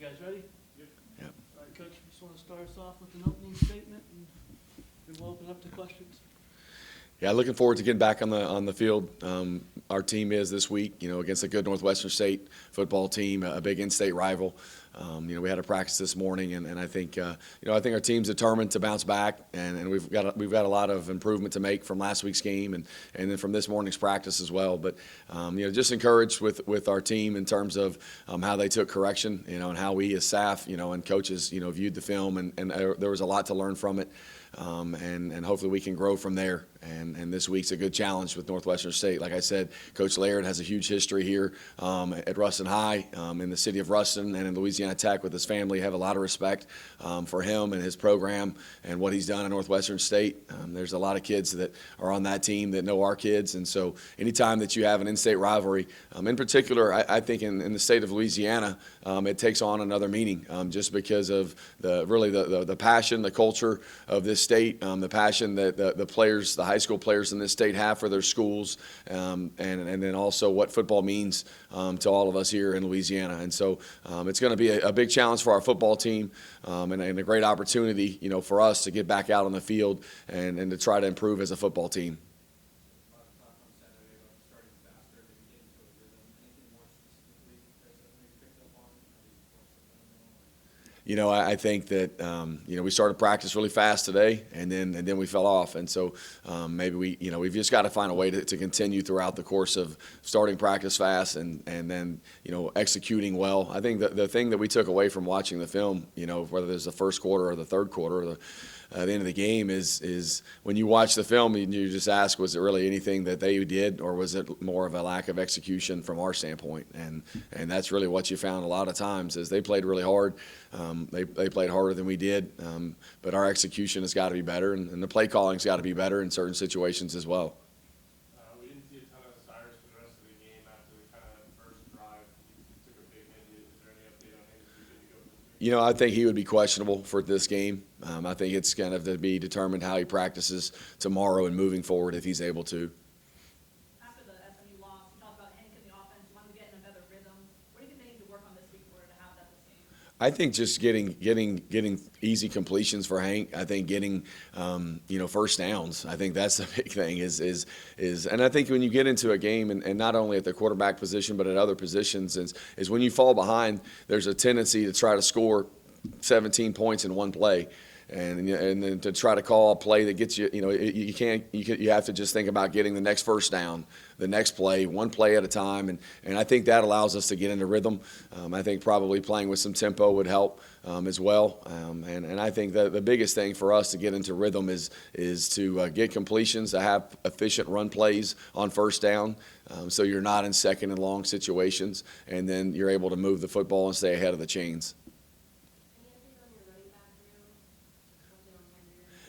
You guys ready? Yep. All right, Coach, you just want to start us off with an opening statement, and then we'll open up to questions. Yeah, looking forward to getting back on the field. Our team is this week, against a good Northwestern State football team, a big in-state rival. We had a practice this morning, and I think I think our team's determined to bounce back, and we've got a lot of improvement to make from last week's game, and then from this morning's practice as well. But just encouraged with our team in terms of how they took correction, and how we as staff, and coaches, viewed the film, and there was a lot to learn from it. And hopefully we can grow from there. And this week's a good challenge with Northwestern State. Like I said, Coach Laird has a huge history here at Ruston High, in the city of Ruston, and in Louisiana Tech with his family. Have a lot of respect for him and his program and what he's done at Northwestern State. There's a lot of kids that are on that team that know our kids, and so anytime that you have an in-state rivalry, in particular, I think in the state of Louisiana, it takes on another meaning just because of the passion, the culture of this state, the passion that the players, the high school players in this state have for their schools, and then also what football means to all of us here in Louisiana. And so it's going to be a big challenge for our football team, and a great opportunity, for us to get back out on the field and to try to improve as a football team. I think that we started practice really fast today, and then we fell off, and so maybe we've just got to find a way to continue throughout the course of starting practice fast and then executing well. I think the thing that we took away from watching the film, whether it's the first quarter or the third quarter or the end of the game, is when you watch the film, you just ask, was it really anything that they did, or was it more of a lack of execution from our standpoint? And that's really what you found a lot of times is they played really hard. They played harder than we did, but our execution has got to be better, and the play calling's got to be better in certain situations as well. We didn't see a ton of Cyrus for the rest of the game after the kind of first drive. He took a big hit. Is there any update on NSU? Did he go this week? I think he would be questionable for this game. I think it's kind of to be determined how he practices tomorrow and moving forward if he's able to. After the SMU loss, you talked about Hank in the offense, wanting to get in a better rhythm. What do you think they need to work on this week in order to have that this game? I think just getting easy completions for Hank. I think getting first downs. I think that's the big thing is and I think when you get into a game and not only at the quarterback position but at other positions is when you fall behind, there's a tendency to try to score 17 points in one play. And then to try to call a play that gets you, you have to just think about getting the next first down, the next play, one play at a time, and I think that allows us to get into rhythm. I think probably playing with some tempo would help as well, and I think that the biggest thing for us to get into rhythm is to get completions, to have efficient run plays on first down, so you're not in second and long situations, and then you're able to move the football and stay ahead of the chains.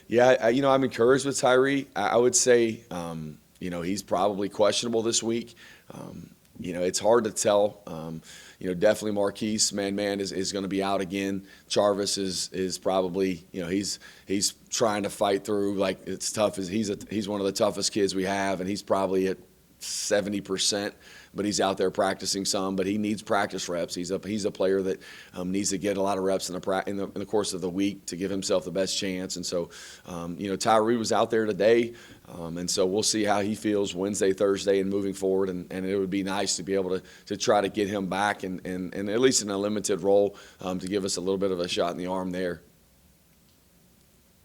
Yeah, I'm encouraged with Tyree. I would say, he's probably questionable this week. It's hard to tell. Definitely Marquise, man is going to be out again. Jarvis is probably, he's trying to fight through. Like, it's tough. He's one of the toughest kids we have, and he's probably at 70%. But he's out there practicing some. But he needs practice reps. He's a player that needs to get a lot of reps in the course of the week to give himself the best chance. And so, Tyree was out there today, and so we'll see how he feels Wednesday, Thursday, and moving forward. And it would be nice to be able to try to get him back and at least in a limited role to give us a little bit of a shot in the arm there.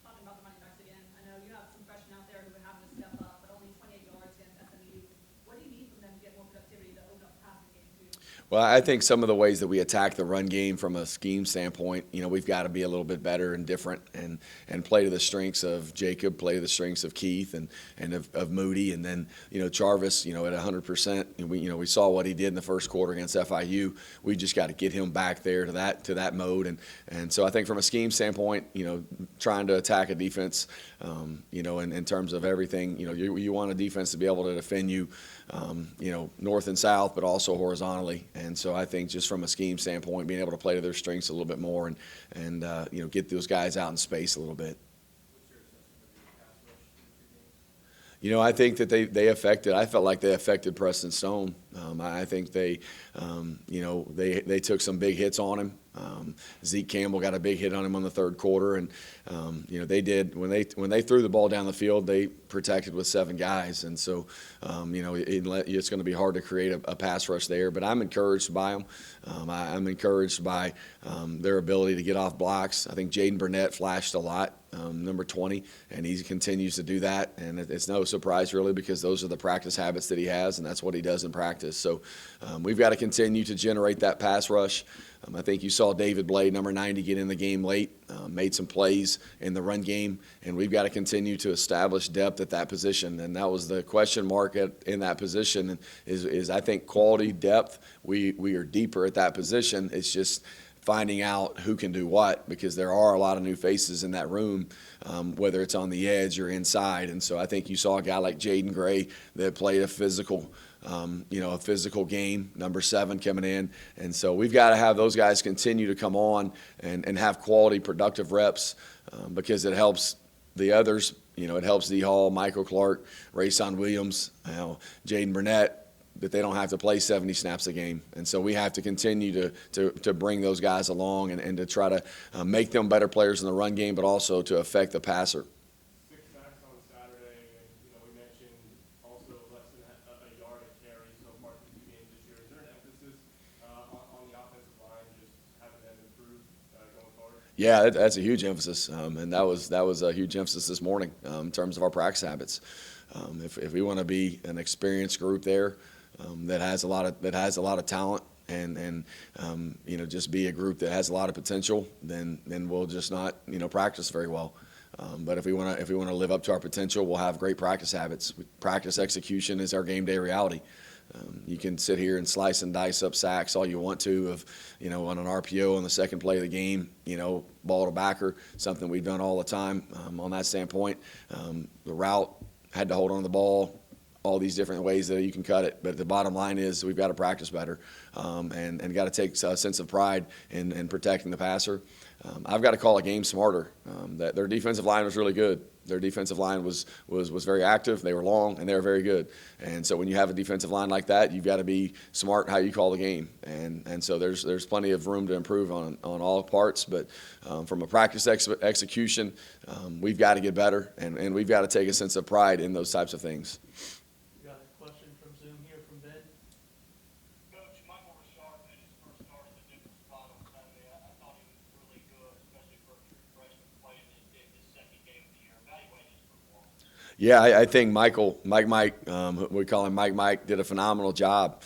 Talking about the running backs again, I know you have some freshmen out there who are having to step up, but only 28 yards against SMU. What do you need from them to get more productivity to open up the passing game too? Well, I think some of the ways that we attack the run game from a scheme standpoint, we've got to be a little bit better and different and play to the strengths of Jacob, play to the strengths of Keith and of Moody, and then, Jarvis, at 100%. We saw what he did in the first quarter against FIU. We just got to get him back there to that mode. And so I think from a scheme standpoint, trying to attack a defense, in terms of everything, you want a defense to be able to defend you, north and south, but also horizontally. And so I think just from a scheme standpoint, being able to play to their strengths a little bit more and get those guys out in space a little bit. I think that I felt like they affected Preston Stone. I think they took some big hits on him. Zeke Campbell got a big hit on him on the third quarter, and they did when they threw the ball down the field, they protected with 7 guys, and so it's going to be hard to create a pass rush there. But I'm encouraged by them. I'm encouraged by their ability to get off blocks. I think Jaden Burnett flashed a lot. Number 20, and he continues to do that, and it's no surprise really because those are the practice habits that he has, and that's what he does in practice. So we've got to continue to generate that pass rush. I think you saw David Blade, number 90, get in the game late, made some plays in the run game, and we've got to continue to establish depth at that position, and that was the question mark in that position is I think quality depth. We are deeper at that position. It's just finding out who can do what, because there are a lot of new faces in that room, whether it's on the edge or inside. And so I think you saw a guy like Jaden Gray that played a physical game, number 7 coming in. And so we've got to have those guys continue to come on and have quality, productive reps because it helps the others. It helps D. Hall, Michael Clark, Rayson Williams, Jaden Burnett, that they don't have to play 70 snaps a game. And so we have to continue to bring those guys along and to try to make them better players in the run game, but also to affect the passer. 6 sacks on Saturday, and we mentioned also less than a yard a carry so far through 2 games this year. Is there an emphasis on the offensive line, just having them improve going forward? Yeah, that's a huge emphasis, and that was a huge emphasis this morning in terms of our practice habits. If we want to be an experienced group there, that has a lot of talent and just be a group that has a lot of potential, then we'll just not practice very well. But if we want to live up to our potential, we'll have great practice habits. Practice execution is our game day reality. You can sit here and slice and dice up sacks all you want to of on an RPO on the second play of the game, ball to backer, something we've done all the time on that standpoint. The route had to hold on to the ball. All these different ways that you can cut it. But the bottom line is we've got to practice better and got to take a sense of pride in protecting the passer. I've got to call a game smarter. That their defensive line was really good. Their defensive line was very active. They were long, and they were very good. And so when you have a defensive line like that, you've got to be smart how you call the game. And so there's plenty of room to improve on all parts. But from a practice execution, we've got to get better, and we've got to take a sense of pride in those types of things. We got a question from Zoom here from Ben. Coach, Michael Richard made his first start in the nickel spot on Sunday. I thought he was really good, especially for a true freshman playing his second game of the year. Evaluate his performance. Yeah, I think Mike, we call him Mike, did a phenomenal job.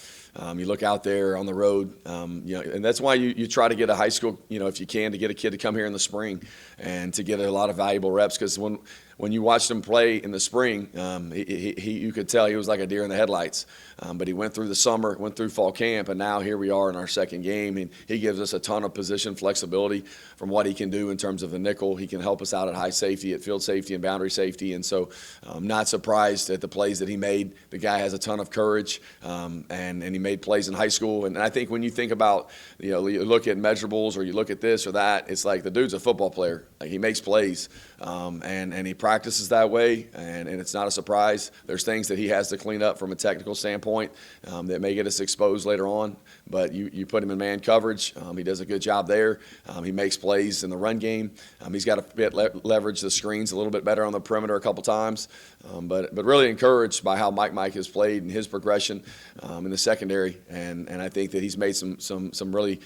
You look out there on the road, and that's why you try to get a high school, if you can, to get a kid to come here in the spring and to get a lot of valuable reps. Because when you watched him play in the spring, you could tell he was like a deer in the headlights. But he went through the summer, went through fall camp, and now here we are in our second game. And he gives us a ton of position flexibility from what he can do in terms of the nickel. He can help us out at high safety, at field safety, and boundary safety. And so I'm not surprised at the plays that he made. The guy has a ton of courage, and he made plays in high school. And I think when you think about, you look at measurables or you look at this or that, it's like the dude's a football player. Like he makes plays, and he practices that way, and it's not a surprise. There's things that he has to clean up from a technical standpoint that may get us exposed later on, but you put him in man coverage. He does a good job there. He makes plays in the run game. He's got to leverage the screens a little bit better on the perimeter a couple times, but really encouraged by how Mike has played and his progression in the secondary, and I think that he's made some really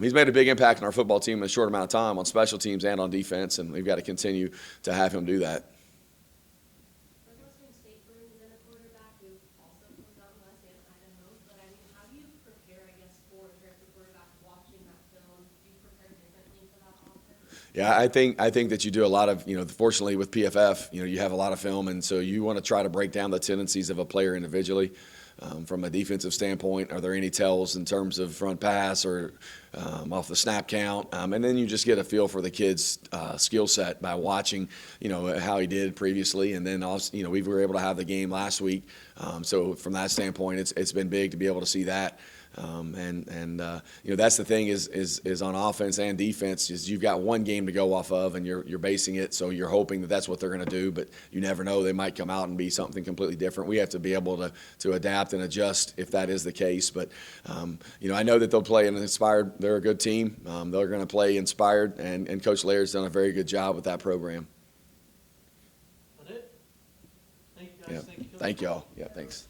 he's made a big impact on our football team in a short amount of time on special teams and on defense, and we've got to continue to have him do that. Northwestern State brings in a quarterback who also comes out of West Idaho, but I mean, how do you prepare, I guess, for a transfer quarterback watching that film? Do you prepare differently for that offense? Yeah, I think that you do a lot of, fortunately with PFF, you have a lot of film, and so you want to try to break down the tendencies of a player individually. From a defensive standpoint, are there any tells in terms of front pass or off the snap count? And then you just get a feel for the kid's skill set by watching, how he did previously. And then also, we were able to have the game last week. So from that standpoint, it's been big to be able to see that. You know, that's the thing is on offense and defense is you've got one game to go off of, and you're basing it, so you're hoping that that's what they're going to do, but you never know. They might come out and be something completely different. We have to be able to adapt and adjust if that is the case. But, you know, I know that they'll play an inspired. They're a good team. They're going to play inspired, and Coach Laird's done a very good job with that program. That it? Thank you, Yeah. guys. Thank you, Coach. Thank y'all. Yeah, thanks.